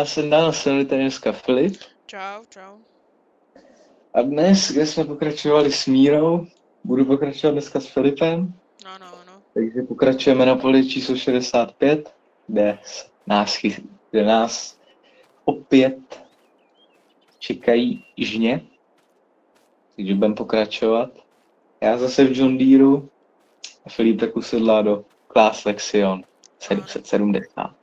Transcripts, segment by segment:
já jsem dal tady dneska Filip. Čau, čau. A dnes, kde jsme pokračovali s Mírou, budu pokračovat dneska s Filipem. No. Takže pokračujeme na poli číslo 65, kde nás opět čekají žně. Takže budeme pokračovat. Já zase v John Deereu a Filip tak usedlá do Class Lexion 770.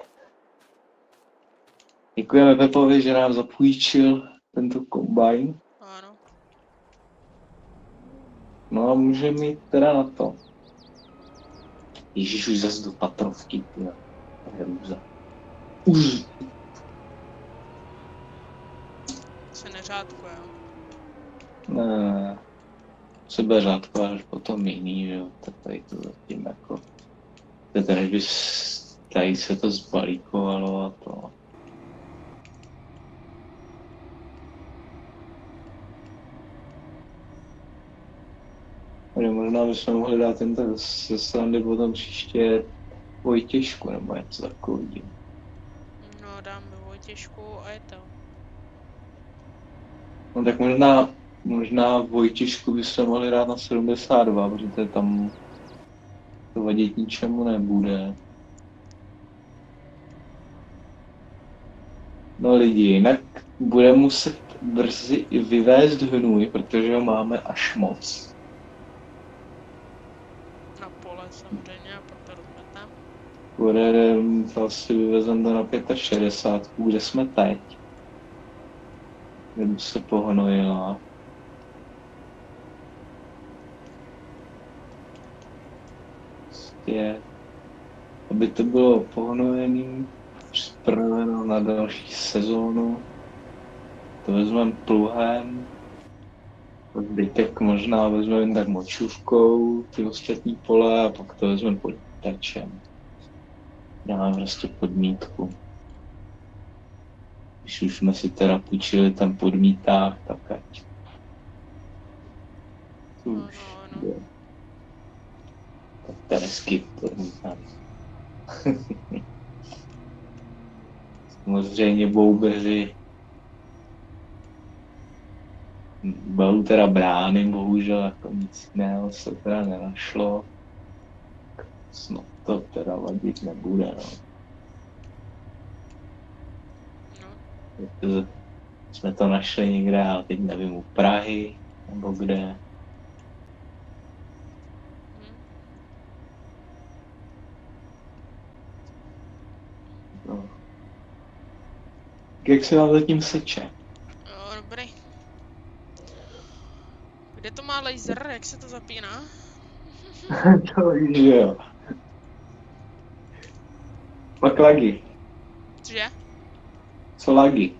Děkujeme Pepovi, že nám zapůjčil tento kombajn. Ano. No a můžeme jít teda na to. Ježíš, už zase do Patrovky, tyjo. To je růza. Už. Se neřádkuje, jo? Ne. Se bude řádko, až potom jiný, že jo. Tady to zatím jako... Než bys tady se to zbalíkovalo a to. Možná bychom mohli dát ten tak ze srandy potom příště Vojtěšku nebo něco takového. No, dáme Vojtěšku a je to. No tak možná Vojtěšku bychom mohli dát na 72, protože tam to vadit ničemu nebude. No lidi, jinak bude muset brzy vyvést hnůj, protože ho máme až moc. Na pole samozřejmě a pak to rozmetám. Bude to asi vyvezem to na 65, kde jsme teď. Kde se pohnojila. Prostě, aby to bylo pohnojený, připraveno na další sezónu. To vezmeme pluhem. Zbytek možná vezmeme jen tak močůvkou, ty ostatní pole, a pak to vezmeme počítačem. Dáme prostě podmítku. Když už jsme si teda půjčili ten podmíták, tak ať. No. Tak teresky podmítám. Samozřejmě boubeři. Byl teda brány, bohužel jako nic jiného se teda nenašlo. Snad to teda vadit nebude, no. Jsme to našli někde, ale teď nevím, u Prahy, nebo kde. No. Jak se vám zatím seče? Jo, dobrý. Kde to má laser? Jak se to zapíná? To víš, že jo. Pak lagy. Cože? Co lagy?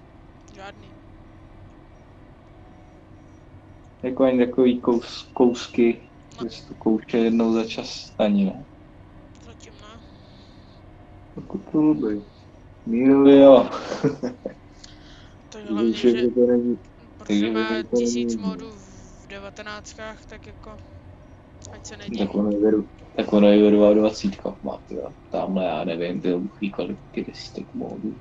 Žádný. Jako ani takový kousky, že se to kouše jednou za čas ani ne. Zatím ne. Jako to lubej. Mírovi jo. To je hlavně, že protože má 1000 modů v 19, tak jako ať se nedí. Tak ono je ve 22 má, jo. Tamhle já nevím, ty buchví kolik ty desítek modů.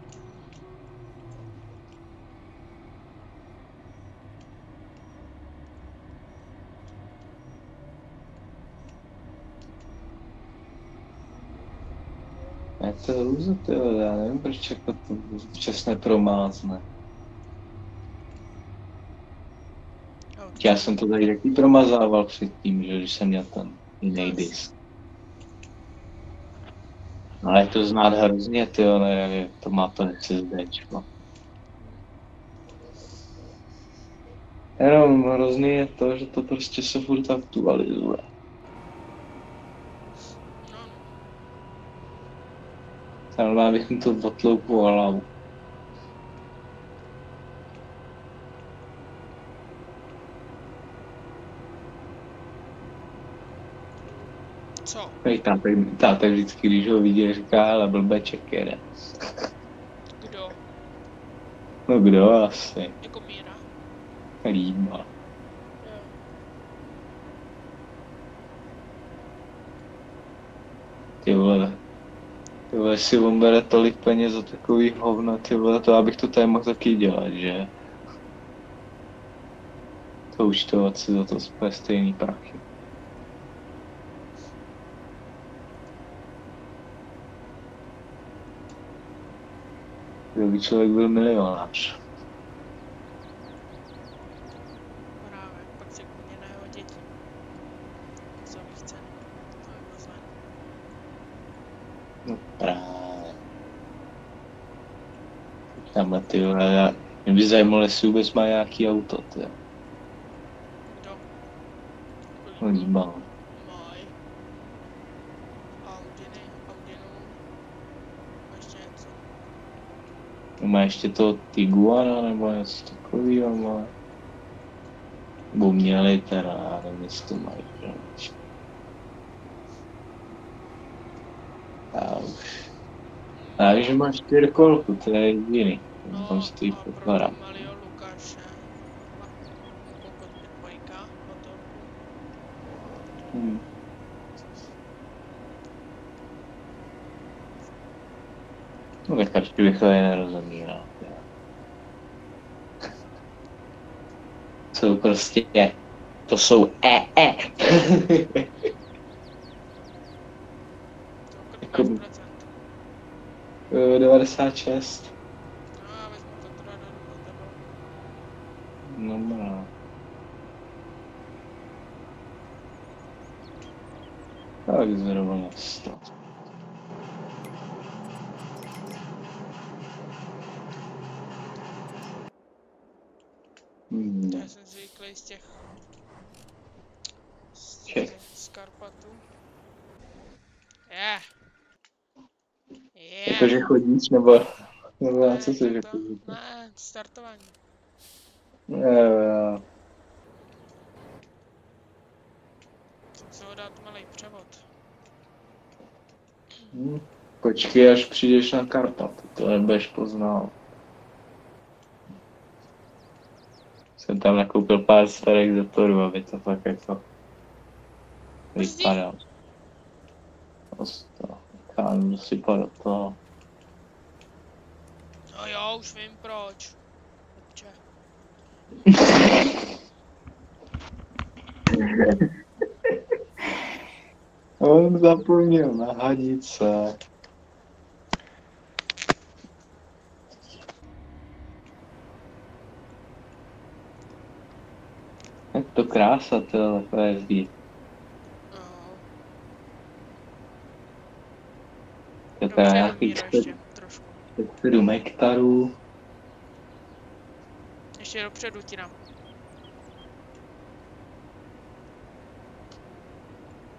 Je to růze, tyjo, já nevím, proč jako to včas nepromázne. Já jsem to tady taky promazával předtím, že když jsem měl ten jiný disk. Ale je to znát hrozně, tyjo, nevím, to má to SSDčko. Jenom hrozný je to, že to prostě se furt aktualizuje. Ale bych mi to otloupu hlavu. Co? Táta vždycky, když ho vidí, říká, ale blbeček jede. Kdo? No kdo asi? Jako Míra? Líba. Ty vole. Ty vole, jestli on bere tolik peněz za takový hovno, ty vole, to abych to tady mohl taky dělat, že? To účtovat si za to úplně stejný prachy. Kdyby člověk byl milionář. Právě, pak si koupí na jeho děti. Co bych chce. To je rozvé. No právě. Tamhle ty vole, mě by zajímalo, jestli vůbec má nějaký auto, ty. Kdo? Oni má. Mají. Audinu. A ještě něco. Má ještě to Tiguana nebo něco takového, má. Nebo měli teda, já nevím, jestli to mají, že? Já už. Já vím, že má 4kolku, to je jediný. No, Tam stojí a pro pokládá. malého Lukáše. Pokud mi dvojka, motorku. No tak každý rychle je nerozumí, no. Jsou prostě, to jsou To kolik Jako- procent? 96. No, já vezmu to teda do tebe. No má. Tak zrovna 100. Já jsem zvyklý z těch Čech. z Karpatů. Je. Jakože chodíš, nebo na co Ne, jsi že řekl? to? Ne, startování. Jo. Jsem se ho dát malý převod. Počkej, až přijdeš na Karpat, to nebudeš poznal. Jsem tam nakoupil pár starých zatorů, aby to fakt jako vypadalo. Kánu sypat do toho. No jo, už vím proč. Dobře. On zapomněl na hadice. Jak to krása, to takhle jezdí. No. To je Dobře, nějakých Míro, ještě trošku. 7 hektarů. Ještě dopředu ti dám.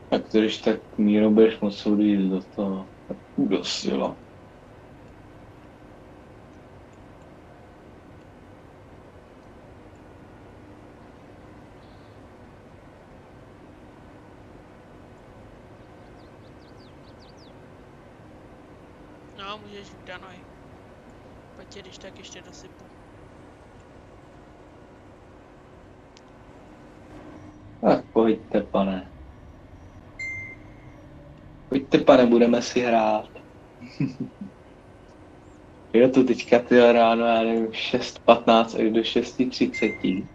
Tak když tak Míro budeš moc jít do toho. Do sila. No, můžeš jít, Danoj. Pojď tě, když tak ještě dosypu. Tak pojďte, pane. Pojďte, pane, budeme si hrát. Jo, to teďka ty ráno, já nevím, 6:15 až do 6:30.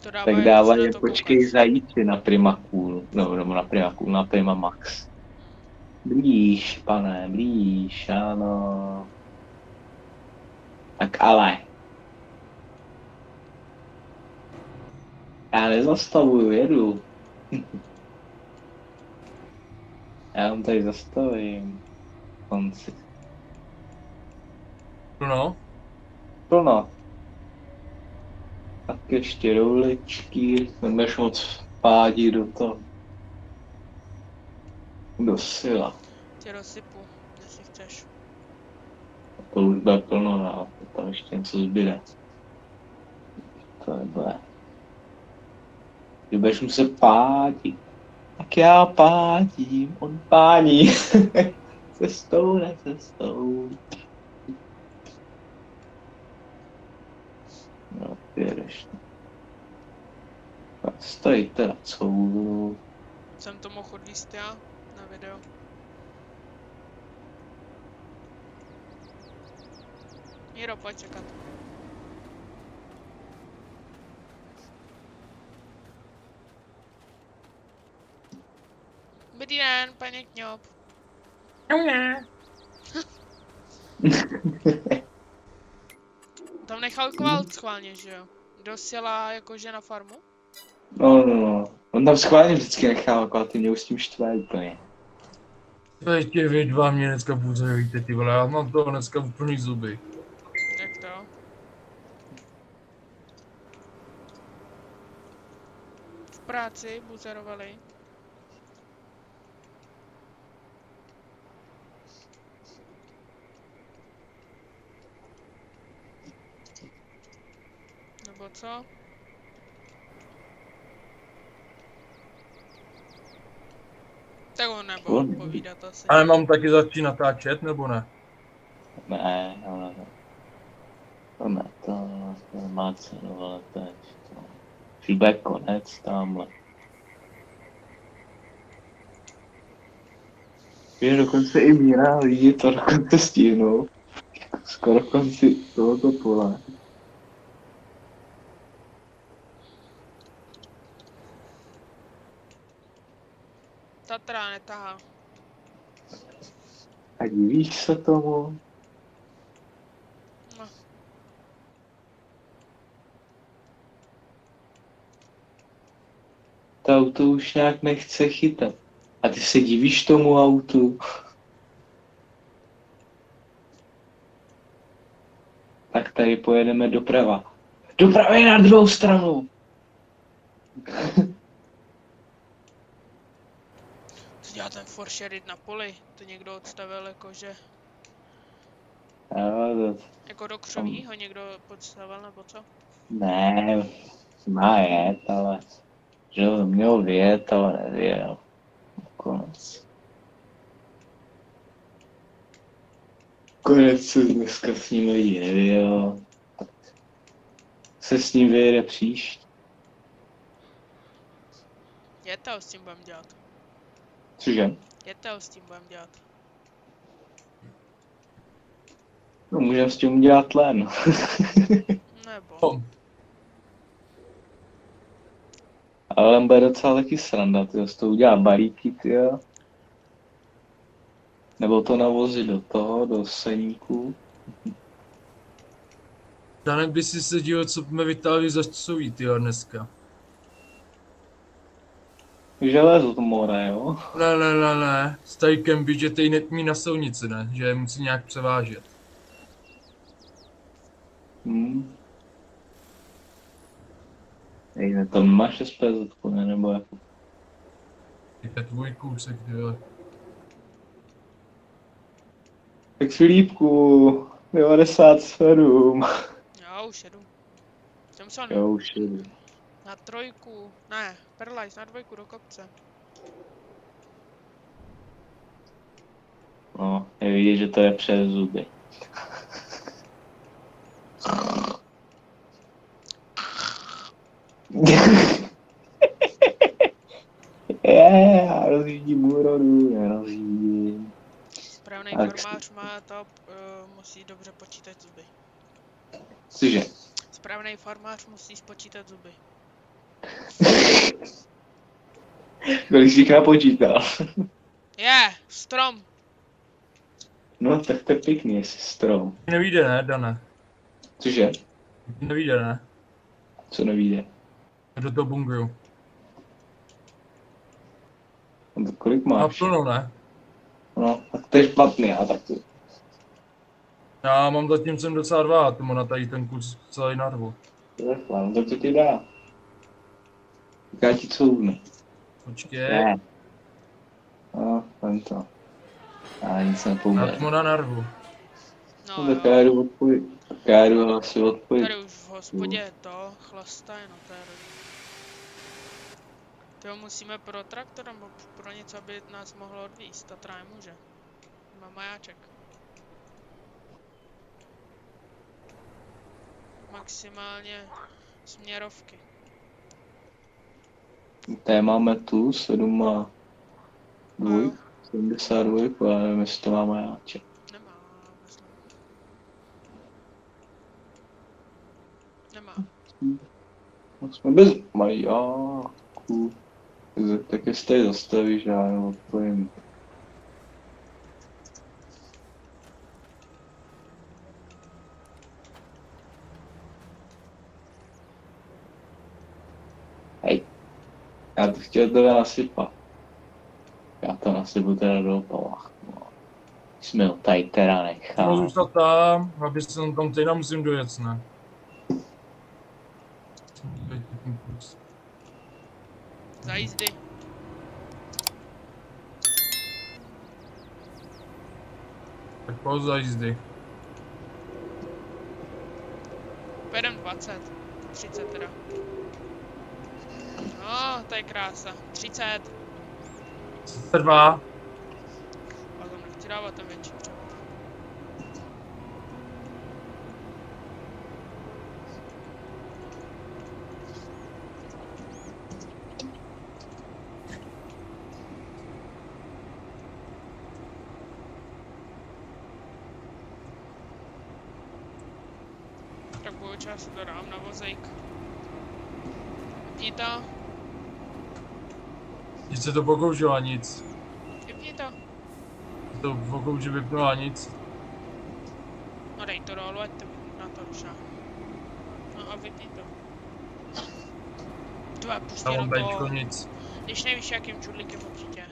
To dává, Tak jak dávají, se na to počkej, koukáš. zajíci na Prima Cool. No, nebo na Prima Cool, na Prima Max. Blíž, pane, blíž, ano. Tak ale. Já nezastavuju, jedu. Já vám tady zastavím. Konci. No, Plno. Tak ještě rouličky, nebudeš moc pádit do toho. Do sila. Tě rozsypu, jestli chceš. To už bude plno, no. Tam ještě něco zbyde. To nebude. Ty budeš muset pádit. Tak já pádím, on pádí. Cestou, ne cestou. No, jedeš. Stojí teda couvnu. Jsem to mohl odvíst já na video. Miro, pojď čekat. Dobrý den, paní Kňop. Tam nechal kvalt schválně, že jo? Dosjela jakože na farmu? No. On tam schválně vždycky nechával, jako ty mě už s tím štve úplně. Ještě vy dva mě dneska buzeríte, ty vole, já mám toho dneska úplný zuby. Jak to? V práci buzerovali. Nebo co? Tak on nebo povídat asi. Ale mám taky začít natáčet, nebo ne? Ne, ale to ne, to má cenu, ale teď to už bude konec tamhle. Je dokonce i Míra lidi to dokonce stihnou. Skoro konci tohoto pole. Tatra netahá. A divíš se tomu? No. To auto už nějak nechce chytat. A ty se divíš tomu autu? Tak tady pojedeme doprava. Doprava je na druhou stranu! Co dělá ten Forsherit na poli? To někdo odstavil jakože... Jo, to... Jako do křoví ho někdo podstavil nebo co? Ne, má jet, ale... Že ho měl vyjet, ale nevyjel. Konec. Konec se dneska s ním lidi nevyjel. Se s ním vyjede příště. Jete ho s tím budem dělat. Cože? Jete ho s tím budem dělat. No můžeme s tím udělat len. Nebo. Ale bude docela taky sranda, tyjo, z toho udělá balíky, tyjo. Nebo to navozit do toho, do seníku. Danek by si se díval, co jsme vytáhli za časový, tyjo, dneska. Železo to more, jo? Ne. S tajkem by, že tej netmí na silnici, ne? Že je musí nějak převážet. Ej, to máš SPZ, ne? Nebo jako... Je tvůj kousek, tyjo. Tak Filipku, 97. Já už jedu. Jsem se Jo, už jedu. na trojku, ne, Perlajs, na dvojku do kopce. No, je vidět, že to je přes zuby. Já rozjíždím úrodu, já rozjíždím. Správný farmář má to, musí dobře počítat zuby. Cože? Správný farmář musí spočítat zuby. Kolik jsi napočítal? Strom. No, tak to je pěkný, jestli strom. Nevíde, ne, Dane? Cože? Nevíde, ne? Co nevíde? Do toho bungru. No to kolik A máš? plno, ne? No, tak to je špatný, a tak to... Já mám zatím 72 a tomu na tady ten kus celý narvu. To je chlán, tak to ti dá. Já ti couvnu. Počkej. Ne. No, vem to. Já nic nepomůžu. Na na narvu. No Tak já jdu odpojit. Tak já jdu asi odpojit. tady už v hospodě je to, chlastaj, no to je dobrý. Tyho musíme pro traktor nebo pro něco, aby nás mohlo odvízt, Tatra nemůže. Má majáček. Maximálně směrovky. Tady máme tu 7 a 2, 72, ale nevím, jestli to má majáček. Nemá, myslím. Jsme bez majáku. Tak jestli tady zastavíš, já jenom odpojím. Hej, já to chtěl teda nasypat. Já to nasypu teda do opalách. No. Jsme ho tady teda nechali. No zůstat tam, aby se tam teď musím dojet, ne? Za jízdy. Tak pojď za jízdy. Pojedem 20. 30 teda. No, to je krása. 30. 2. A tam nechci dávat ten větší převod. Tak budu čas to dám na vozejk. Vypni to. Když se to pokoušela nic. Vypni to. To pokouši vypnula nic. No dej to dolů, ať to na to rušá. No a vypni to. Tvoje, pustí Tam jenom bečko to. nic. Když nevíš jakým čudlíkem určitě.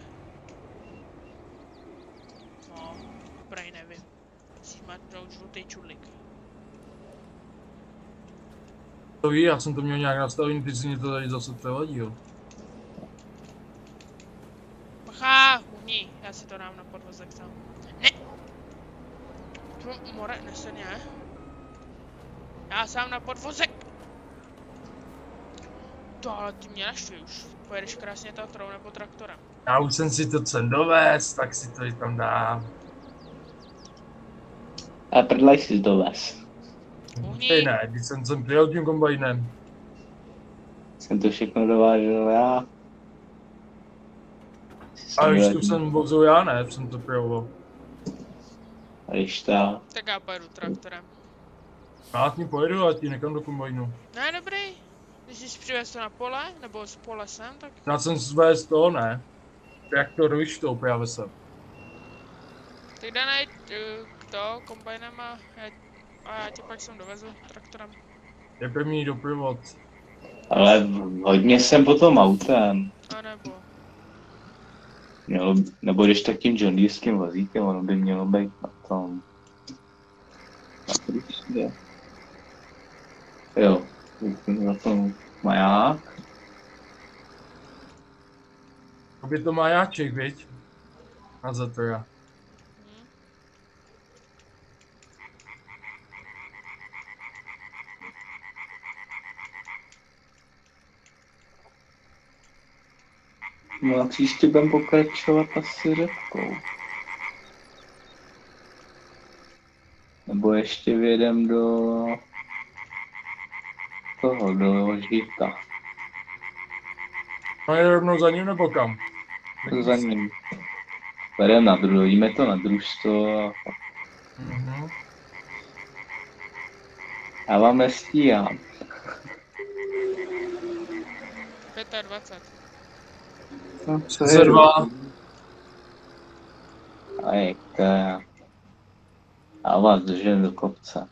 No, prej nevím. Musíš mátnout žlutý čudlík. To ví, já jsem to měl nějak nastavený, ty si mě to tady zase přeladí, jo. Bacha, uhni, já si to dám na podvozek sám. Ne! To more, neseně. Já sám na podvozek! To ale ty mě naštví už. Pojedeš krásně Tatrou nebo traktorem. Já už jsem si to sem dovez, tak si to i tam dám. A prdlej si dovez. Uhni! Ne, když jsem sem přijel tím kombajnem. Jsem to všechno dovážel já. A když tu jsem vozil já, ne, jsem to přijel. A když ta... Tak já pojedu traktorem. Já s ním pojedu a ti nekam do kombajnu. Ne, dobrý. Když jsi přivez to na pole, nebo z pole sem, tak... Já jsem svést toho, ne. Jak to víš, to opět se. Tak dá najít to kombajnem a já tě pak sem dovezu traktorem. Je první doprovod. Ale hodně jsem potom autem. A nebo... Mělo, nebo když tak tím johndeerským vozíkem, ono by mělo být na tom. Jo, na tom maják. To by to majáček, viď? Na Zetora. No a příště budeme pokračovat asi řepkou. Nebo ještě vyjedem do toho, do Žíta. No je rovnou za ním nebo kam? Za ním. Bereme na druho, jíme to na družstvo a já vám nestíhám. 25. No, co je? 2. A jak to je? Já vás držím do kopce.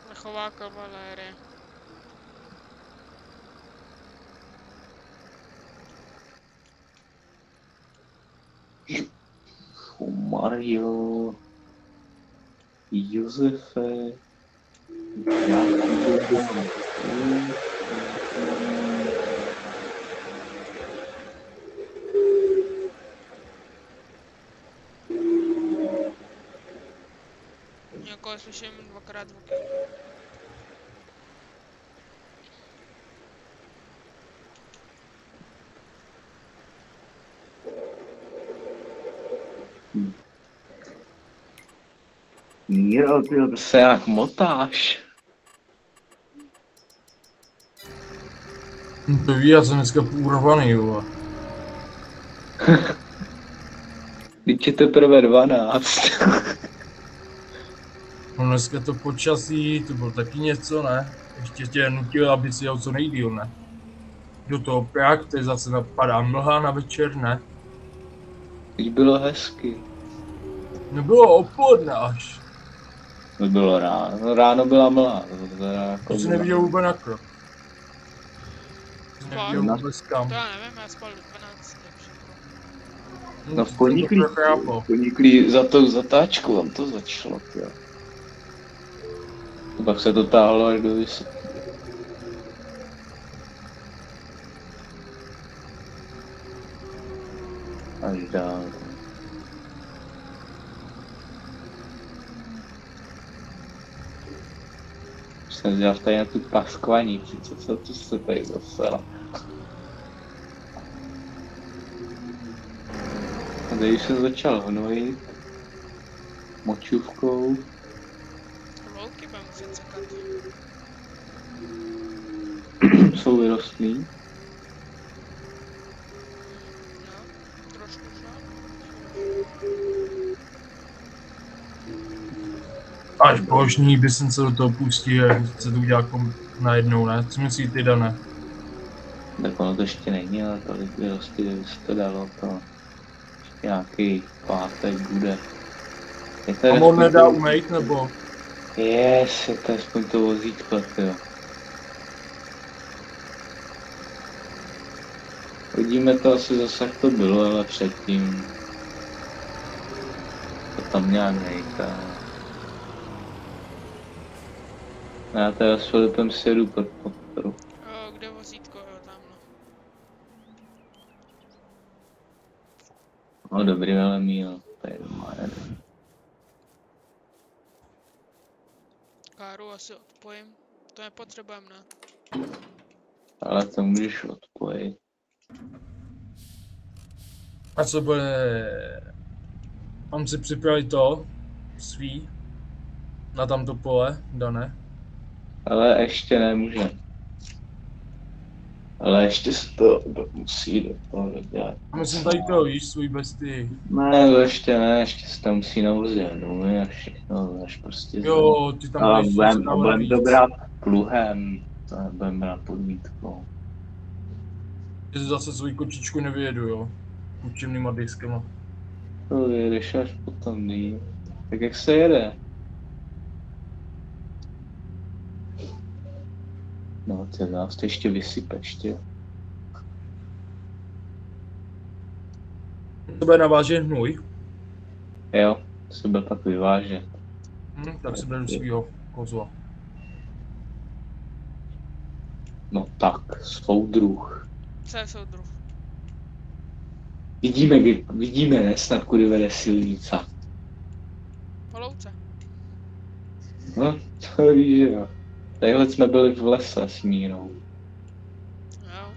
Vrchová kavalérie. Mario, Josefe, Někoho slyším 2x zvuky. Míro, ty se jak motáš. To ví, já jsem dneska urvaný, vole. Teď je teprve 12. No dneska to počasí, to bylo taky něco, ne? Ještě tě nutilo, aby si jel co nejdýl, ne? Do toho Prah, teď zase napadá mlha na večer, ne? Teď bylo hezky. Nebylo odpoledne až. To bylo ráno. No, ráno byla mlha. To jsi neviděl vůbec na krok. Jsi neviděl Fakt? vůbec kam. To já nevím, já spal do 12, takže... No v Poníklí za tou zatáčkou tam to začalo, jo. Pak se to táhlo až do Vysoký. Až dál. Jsem dělal tady na tu paskvanici, co se tady dostala. A tady se začal hnojit. Močůvkou. Louky budeme muset sekat. Jsou vyrostlí. No, trošku šlo. Až plošní by jsem se do toho pustil, jak se to udělá najednou, ne? Co myslíš ty, Dane? Tak ono to ještě není, ale tolik vyrostly, kdyby se to dalo, to ještě nějaký pátek bude. A on nedá umejt, nebo? Je to aspoň to vozítko, jo. Vidíme to asi zase, jak to bylo, ale předtím to tam nějak nejde. Já teda s Filipem si jedu pod podporu. Kde vozítko, jo, tamhle. No dobrý, ale míl, tady doma jede. Káru asi odpojím. To nepotřebujeme, ne? Ale to můžeš odpojit. A co bude... Mám si připravit to svý na tamto pole, Dane? Ale ještě nemůže. Ale ještě se to musí do toho dělat. A myslím tady to, víš, svůj besty. Ne, to ještě ne, ještě se tam musí navozit nůly a všechno, až prostě Jo, ty tam budeš budem to brát pluhem, to nebudem brát podmítkou. Že si zase svůj kočičku nevyjedu, jo? Učebnýma diskama. To jedeš až potom díl. Tak jak se jede? No, ty nás to ještě vysypeš, ty. To bude navážet hnůj. Jo, se bude pak vyvážet. Tak si beru svýho kozla. No tak, soudruh. Co je soudruh? Vidíme, ne, snad kudy vede silnice. Po louce. No, to víš, že jo. Tadyhle jsme byli v lese s Mírou. Jo.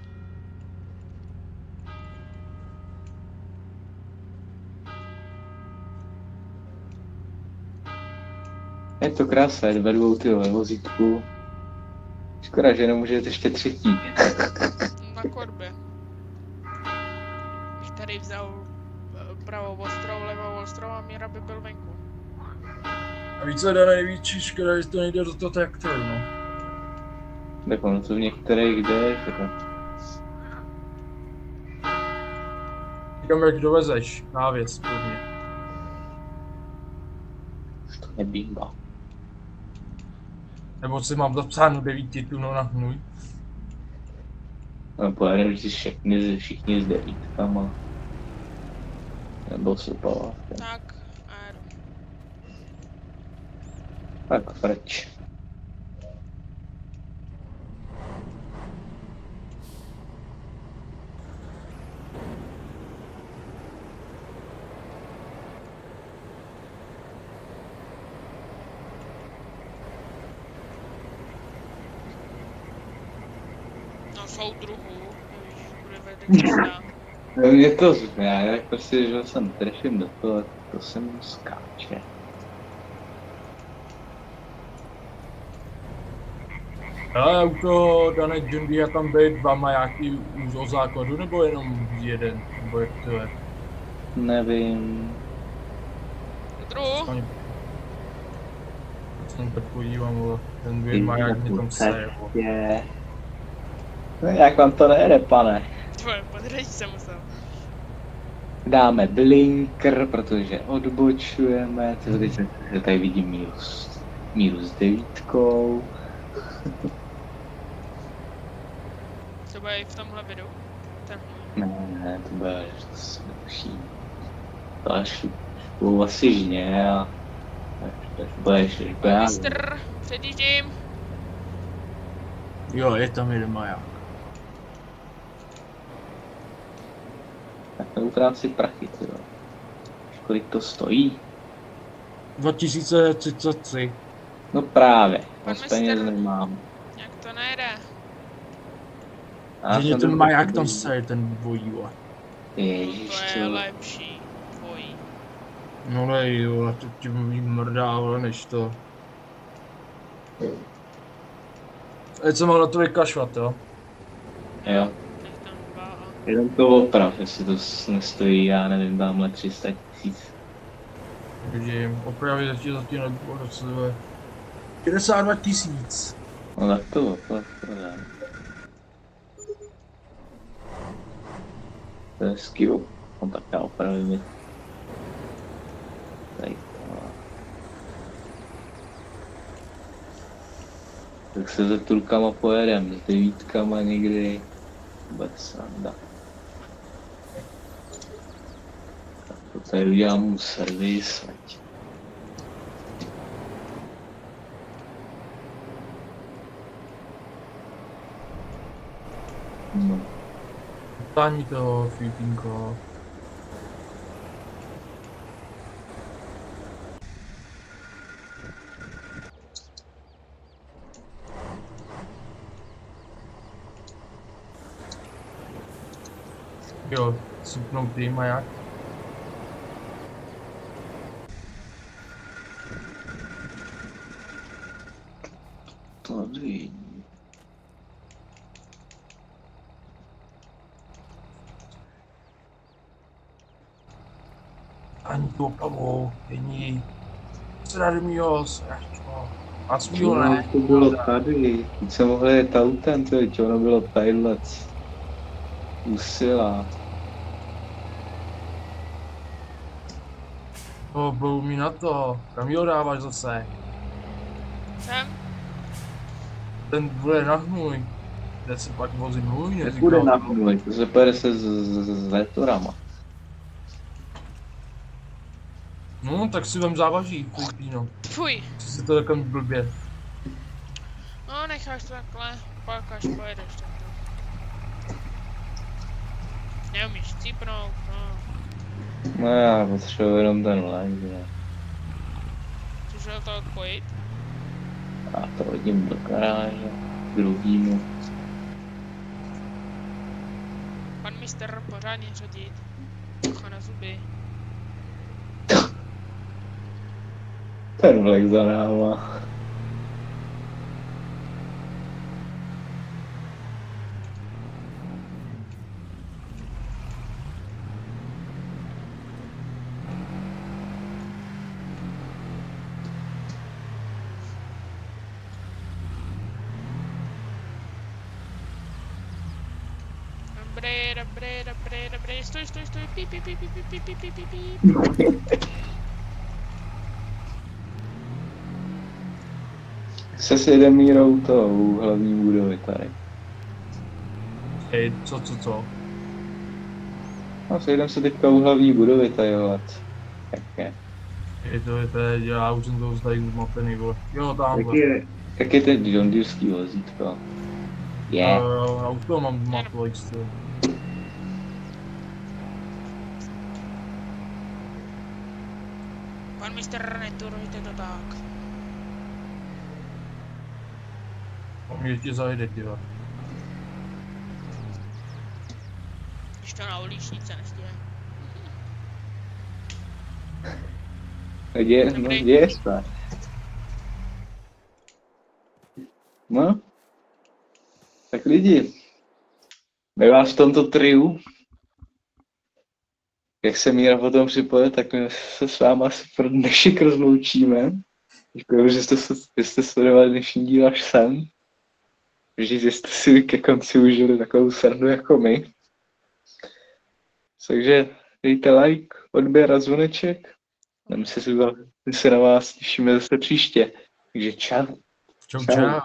Je to krása, je ve dvou ty ve vozítku. Škoda, že nemůže ještě třetí. Na korbě. Bych tady vzal pravou ostrou, levou ostrou a Míra by byl venku. A víc co, Dane, největší škoda, že to nejde do toho traktoru, no. Tak ono to v některých jde, že to... Říkám, jak dovezeš návěc, prvně. Už to nebývá. Nebo si mám zapsáno 9 tunů na hnůj. No pojedeme si všichni s devítkama. Nebo se pala. Tak, a jedu. Tak proč? No soudruhu, víš, bude vede cesta. No mě to zná, jak prostě, že jsem trefím do toho, to se mu skáče. Ale u toho Dane John Deere tam být dva majáky už od základu, nebo jenom jeden, nebo jak to je? Nevím. Petru? Jsem tak podívám, vole. Ten dvě má jak mě tam seje, vole. Je. No jak vám to nejde, pane? Tvoje, podrží se musel. Dáme blinker, protože odbočujeme. Teď tady vidím minus 9. To bude i v tomhle videu. Ten. Ne, to bude lepší. To až budou asi žně a budeš ryba. Mistr, předjíždím. Jo, je tam jeden maják. Tak neutrácí prachy, tyjo. Kolik to stojí? 2033. No právě, Pan moc peněz mistr. nemám. Jak to nejde? Že ten maják tam seje, ten dvojí, vole. Ježiš, To je lepší. Tvojí. No lej, vole, to ti mrdá, vole, než to. Teď jsem mohl na to vykašvat, jo? Jo, Nech tam dva a... jenom to oprav, jestli to nestojí, já nevím, tamhle 300 000. Vidím, opravdu zatím nebudu do sebe. 62 000. No tak to dá. To je skill. No tak já opravím. Tady to. Tak se se tulkama pojedem, s 9 někdy. Vůbec sranda. Tak to tady udělám mu servis, ať. No. Tání toho, Filipínko. Jo, supnutý maják. Tady. Ani tu opravou, není. Srady mýho, sračko. A svýho ne. To bylo tady. Teď jsem mohl jet autem, to ono bylo tadyhle. Usila. To byl mi na to. Kam jo dáváš zase? Sem? Ten bude na hnůj. Kde se pak vozí můj, Nebude na hnůj, to se pojede se s letorama. No, tak si vem závaží, Filipíno. Fuj. Co si to takhle blbě. No, necháš to takhle, pak až pojedeš takto. Neumíš cípnout, no. No já potřebuji jenom ten like, že? Což to odpojit? A to hodím do garáže, druhýmu. Pan mistr pořádně řadit. Ucha na zuby. Ten vlek za náma. Dobrý, stoj, píp, píp. Se sjedem mírou tou hlavní budovy tady. Hej, co? No sejdem se teďka u hlavní budovy tady, hled. Jak je? Hej, to je, já už jsem toho zdají zmatený, vole. Jo, tamhle. Jak je ten John Deerský vozítko? Je. Já už toho mám zmatlo, jistě. Pan mistr, neturujte to tak. On mě ještě zajde, tyva. Když to na uličnice nestíhá. Děje se. No. Tak lidi. My vás v tomto triu. jak se Míra potom připoje, tak my se s váma asi pro dnešek rozloučíme. Děkuji, že jste sledovali dnešní díl až sem. Vždyť, že jste si ke konci užili takovou srandu jako my. Takže dejte like, odběr a zvoneček. A my se na vás těšíme zase příště. Takže čau. Čau, čau.